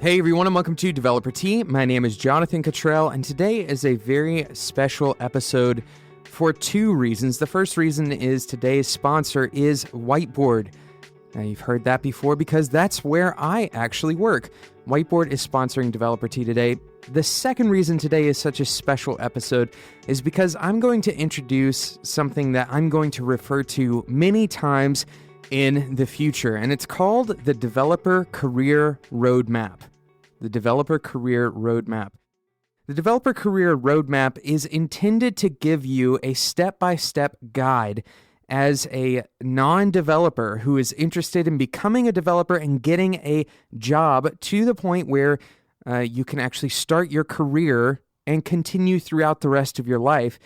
Hey everyone, and welcome to Developer Tea. My name is Jonathan Cottrell, and today is a very special episode for two reasons. The first reason is today's sponsor is Whiteboard. Now, you've heard that before because that's where I actually work. Whiteboard is sponsoring Developer Tea today. The second reason today is such a special episode is because I'm going to introduce something that I'm going to refer to many times in the future, and it's called the Developer Career Roadmap. The Developer Career Roadmap. The Developer Career Roadmap is intended to give you a step-by-step guide as a non-developer who is interested in becoming a developer and getting a job to the point where you can actually start your career and continue throughout the rest of your life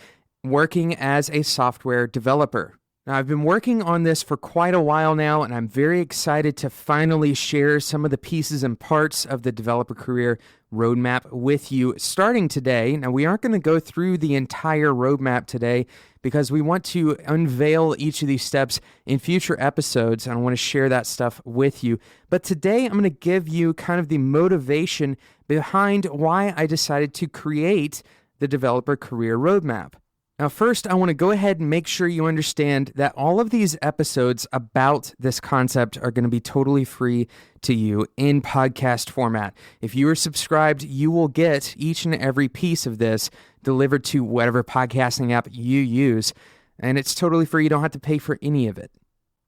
working as a software developer. Now, I've been working on this for quite a while now, and I'm very excited to finally share some of the pieces and parts of the Developer Career Roadmap with you starting today. Now, we aren't going to go through the entire roadmap today because we want to unveil each of these steps in future episodes, and I want to share that stuff with you. But today, I'm going to give you kind of the motivation behind why I decided to create the Developer Career Roadmap. Now, first, I want to go ahead and make sure you understand that all of these episodes about this concept are going to be totally free to you in podcast format. If you are subscribed, you will get each and every piece of this delivered to whatever podcasting app you use, and it's totally free. You don't have to pay for any of it.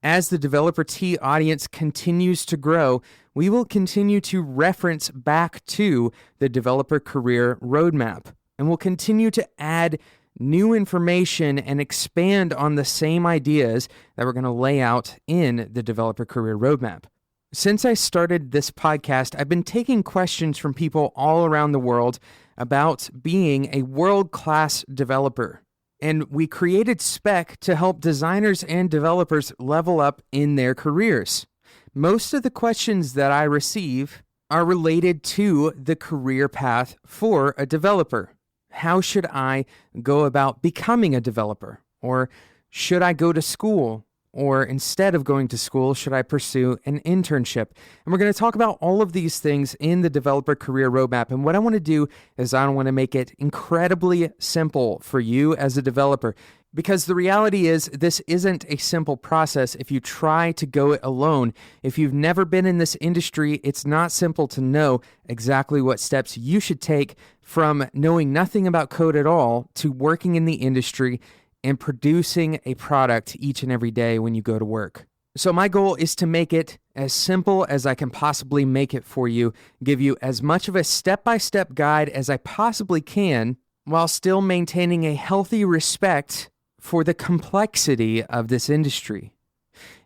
As the Developer Tea audience continues to grow, we will continue to reference back to the Developer Career Roadmap, and we'll continue to add new information and expand on the same ideas that we're going to lay out in the Developer Career Roadmap. Since I started this podcast, I've been taking questions from people all around the world about being a world-class developer. And we created Spec to help designers and developers level up in their careers. Most of the questions that I receive are related to the career path for a developer. How should I go about becoming a developer? Or should I go to school? Or instead of going to school, should I pursue an internship? And we're going to talk about all of these things in the Developer Career Roadmap. And what I want to do is I want to make it incredibly simple for you as a developer. Because the reality is this isn't a simple process if you try to go it alone. If you've never been in this industry, it's not simple to know exactly what steps you should take from knowing nothing about code at all to working in the industry and producing a product each and every day when you go to work. So my goal is to make it as simple as I can possibly make it for you, give you as much of a step-by-step guide as I possibly can, while still maintaining a healthy respect for the complexity of this industry.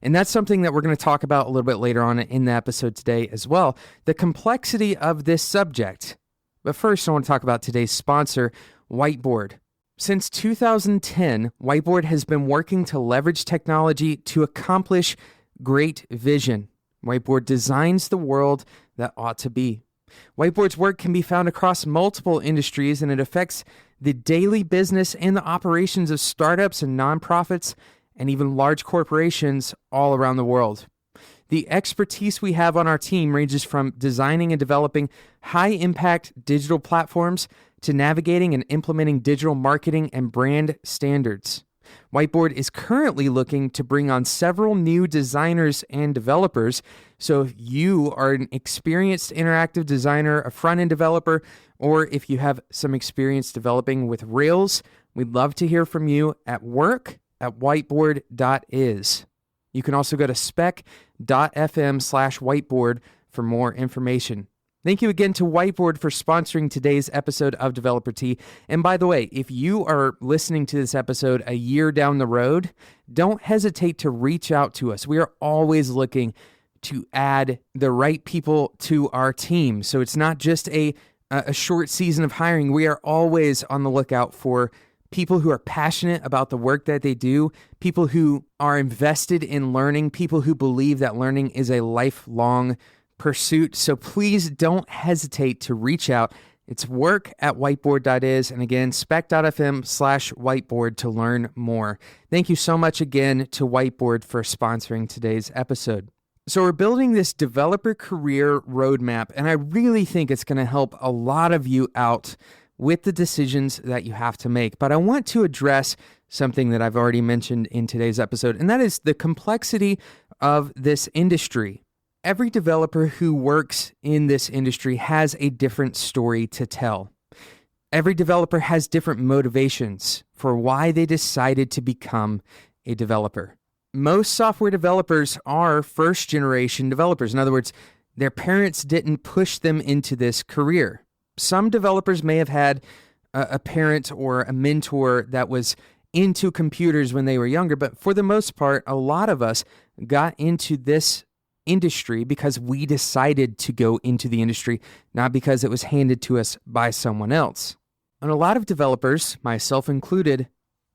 And that's something that we're going to talk about a little bit later on in the episode today as well, the complexity of this subject. But first, I want to talk about today's sponsor, Whiteboard. Since 2010, Whiteboard has been working to leverage technology to accomplish great vision. Whiteboard designs the world that ought to be. Whiteboard's work can be found across multiple industries, and it affects the daily business and the operations of startups and nonprofits and even large corporations all around the world. The expertise we have on our team ranges from designing and developing high-impact digital platforms to navigating and implementing digital marketing and brand standards. Whiteboard is currently looking to bring on several new designers and developers. So if you are an experienced interactive designer, a front-end developer, or if you have some experience developing with Rails, we'd love to hear from you at work@whiteboard.is. You can also go to spec.fm/whiteboard for more information. Thank you again to Whiteboard for sponsoring today's episode of Developer Tea. And by the way, if you are listening to this episode a year down the road, don't hesitate to reach out to us. We are always looking to add the right people to our team. So it's not just a short season of hiring. We are always on the lookout for people who are passionate about the work that they do, people who are invested in learning, people who believe that learning is a lifelong pursuit. So please don't hesitate to reach out. It's work@whiteboard.is, and again, spec.fm/whiteboard to learn more. Thank you so much again to Whiteboard for sponsoring today's episode. So we're building this developer career roadmap, and I really think it's going to help a lot of you out with the decisions that you have to make. But I want to address something that I've already mentioned in today's episode, and that is the complexity of this industry. Every developer who works in this industry has a different story to tell. Every developer has different motivations for why they decided to become a developer. Most software developers are first-generation developers. In other words, their parents didn't push them into this career. Some developers may have had a parent or a mentor that was into computers when they were younger, but for the most part, a lot of us got into this industry because we decided to go into the industry, not because it was handed to us by someone else. And a lot of developers, myself included,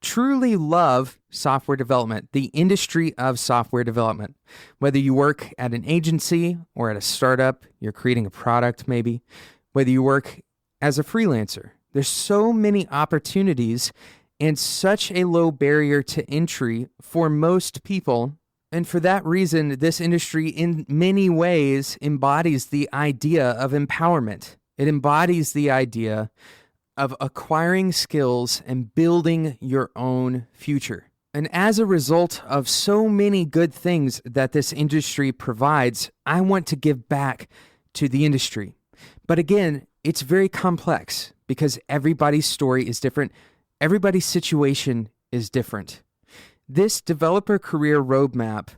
truly love software development, the industry of software development. Whether you work at an agency or at a startup, you're creating a product maybe, whether you work as a freelancer, there's so many opportunities and such a low barrier to entry for most people. And for that reason, this industry in many ways embodies the idea of empowerment. It embodies the idea of acquiring skills and building your own future. And as a result of so many good things that this industry provides, I want to give back to the industry. But again, it's very complex because everybody's story is different. Everybody's situation is different. This developer career roadmap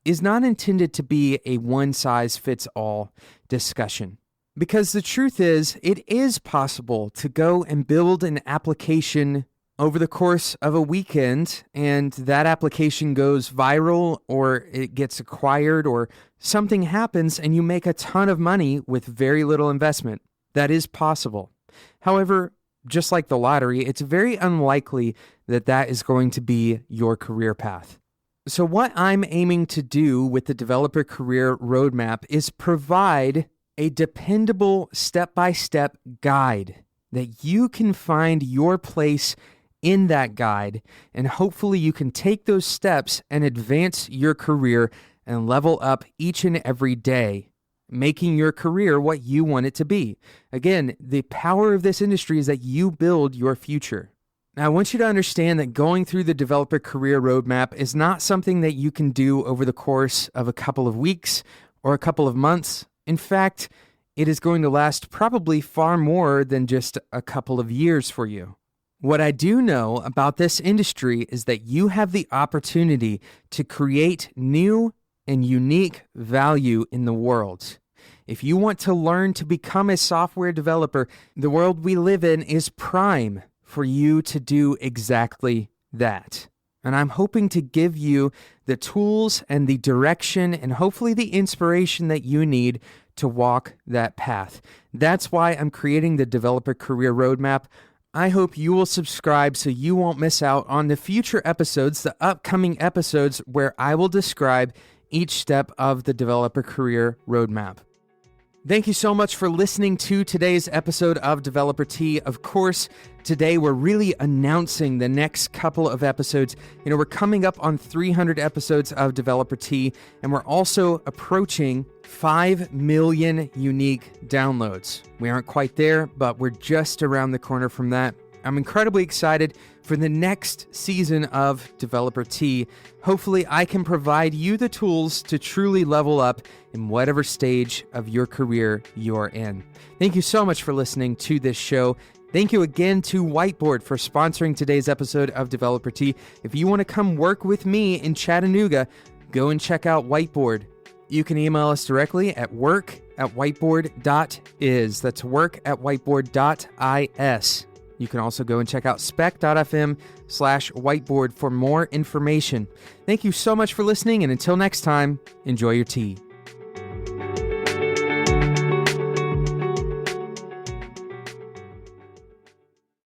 is not intended to be a one-size-fits-all discussion. Because the truth is, it is possible to go and build an application over the course of a weekend, and that application goes viral, or it gets acquired, or something happens, and you make a ton of money with very little investment. That is possible. However, just like the lottery, it's very unlikely that that is going to be your career path. So what I'm aiming to do with the developer career roadmap is provide a dependable step-by-step guide that you can find your place in that guide, and hopefully you can take those steps and advance your career and level up each and every day, making your career what you want it to be. Again, the power of this industry is that you build your future. Now, I want you to understand that going through the developer career roadmap is not something that you can do over the course of a couple of weeks or a couple of months. In fact, it is going to last probably far more than just a couple of years for you. What I do know about this industry is that you have the opportunity to create new and unique value in the world. If you want to learn to become a software developer, the world we live in is prime for you to do exactly that. And I'm hoping to give you the tools and the direction and hopefully the inspiration that you need to walk that path. That's why I'm creating the Developer Career Roadmap. I hope you will subscribe so you won't miss out on the future episodes, the upcoming episodes where I will describe each step of the Developer Career Roadmap. Thank you so much for listening to today's episode of Developer Tea. Of course, today we're really announcing the next couple of episodes. We're coming up on 300 episodes of Developer Tea, and we're also approaching 5 million unique downloads. We aren't quite there, but we're just around the corner from that. I'm incredibly excited for the next season of Developer Tea. Hopefully, I can provide you the tools to truly level up in whatever stage of your career you're in. Thank you so much for listening to this show. Thank you again to Whiteboard for sponsoring today's episode of Developer Tea. If you want to come work with me in Chattanooga, go and check out Whiteboard. You can email us directly at work@whiteboard.is. That's work@whiteboard.is. You can also go and check out spec.fm/whiteboard for more information. Thank you so much for listening, and until next time, enjoy your tea.